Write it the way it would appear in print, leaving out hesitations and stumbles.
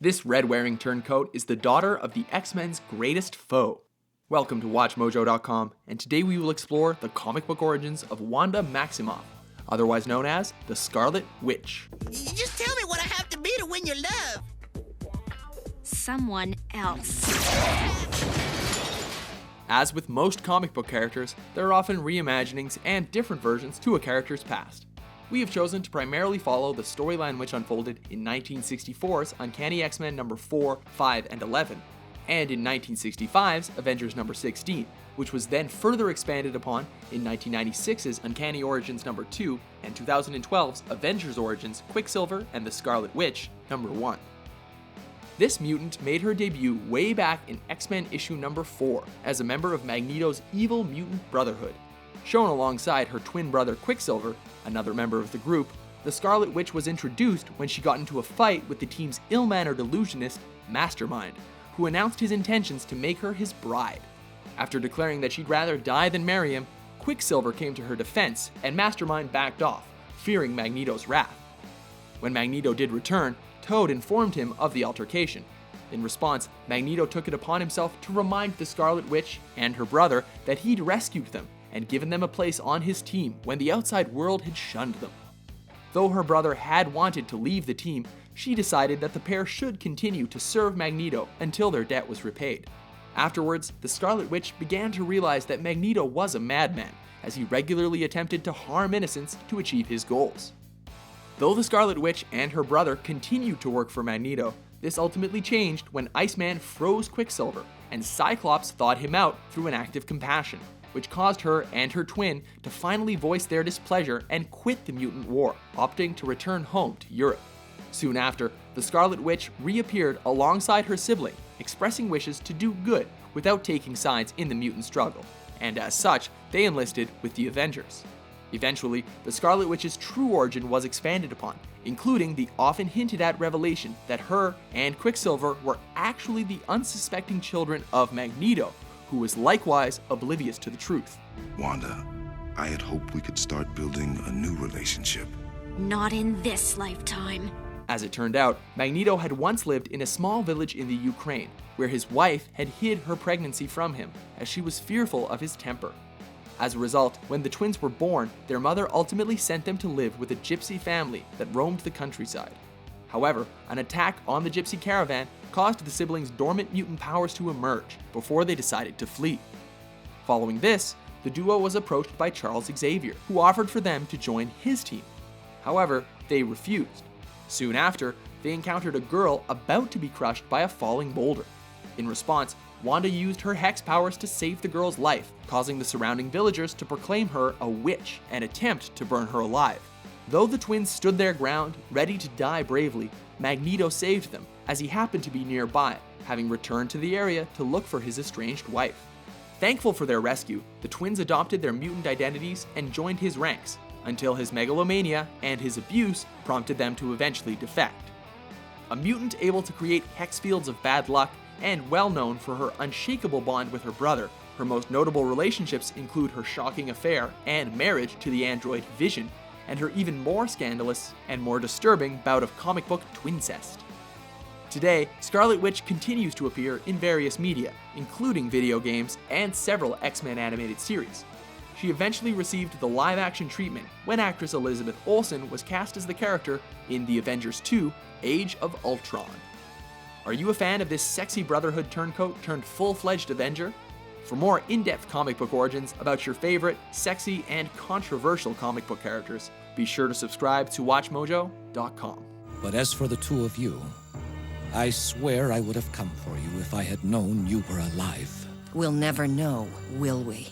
This red-wearing turncoat is the daughter of the X-Men's greatest foe. Welcome to WatchMojo.com, and today we will explore the comic book origins of Wanda Maximoff, otherwise known as the Scarlet Witch. Just tell me what I have to be to win your love. Someone else. As with most comic book characters, there are often reimaginings and different versions to a character's past. We have chosen to primarily follow the storyline which unfolded in 1964's Uncanny X-Men number 4, 5, and 11, and in 1965's Avengers number 16, which was then further expanded upon in 1996's Uncanny Origins number 2 and 2012's Avengers Origins Quicksilver and the Scarlet Witch number 1. This mutant made her debut way back in X-Men issue number 4 as a member of Magneto's evil mutant brotherhood. Shown alongside her twin brother Quicksilver, another member of the group, the Scarlet Witch was introduced when she got into a fight with the team's ill-mannered illusionist, Mastermind, who announced his intentions to make her his bride. After declaring that she'd rather die than marry him, Quicksilver came to her defense and Mastermind backed off, fearing Magneto's wrath. When Magneto did return, Toad informed him of the altercation. In response, Magneto took it upon himself to remind the Scarlet Witch and her brother that he'd rescued them and given them a place on his team when the outside world had shunned them. Though her brother had wanted to leave the team, she decided that the pair should continue to serve Magneto until their debt was repaid. Afterwards, the Scarlet Witch began to realize that Magneto was a madman, as he regularly attempted to harm innocents to achieve his goals. Though the Scarlet Witch and her brother continued to work for Magneto, this ultimately changed when Iceman froze Quicksilver, and Cyclops thawed him out through an act of compassion, which caused her and her twin to finally voice their displeasure and quit the mutant war, opting to return home to Europe. Soon after, the Scarlet Witch reappeared alongside her sibling, expressing wishes to do good without taking sides in the mutant struggle, and as such, they enlisted with the Avengers. Eventually, the Scarlet Witch's true origin was expanded upon, including the often hinted at revelation that her and Quicksilver were actually the unsuspecting children of Magneto, who was likewise oblivious to the truth. Wanda, I had hoped we could start building a new relationship. Not in this lifetime. As it turned out, Magneto had once lived in a small village in the Ukraine, where his wife had hid her pregnancy from him, as she was fearful of his temper. As a result, when the twins were born, their mother ultimately sent them to live with a gypsy family that roamed the countryside. However, an attack on the gypsy caravan caused the siblings' dormant mutant powers to emerge before they decided to flee. Following this, the duo was approached by Charles Xavier, who offered for them to join his team. However, they refused. Soon after, they encountered a girl about to be crushed by a falling boulder. In response, Wanda used her hex powers to save the girl's life, causing the surrounding villagers to proclaim her a witch and attempt to burn her alive. Though the twins stood their ground, ready to die bravely, Magneto saved them, as he happened to be nearby, having returned to the area to look for his estranged wife. Thankful for their rescue, the twins adopted their mutant identities and joined his ranks, until his megalomania and his abuse prompted them to eventually defect. A mutant able to create hex fields of bad luck, and well known for her unshakable bond with her brother, her most notable relationships include her shocking affair and marriage to the android Vision, and her even more scandalous and more disturbing bout of comic book twincest. Today, Scarlet Witch continues to appear in various media, including video games and several X-Men animated series. She eventually received the live-action treatment when actress Elizabeth Olsen was cast as the character in the Avengers 2: Age of Ultron. Are you a fan of this sexy Brotherhood turncoat turned full-fledged Avenger? For more in-depth comic book origins about your favorite, sexy, and controversial comic book characters, be sure to subscribe to WatchMojo.com. But as for the two of you, I swear I would have come for you if I had known you were alive. We'll never know, will we?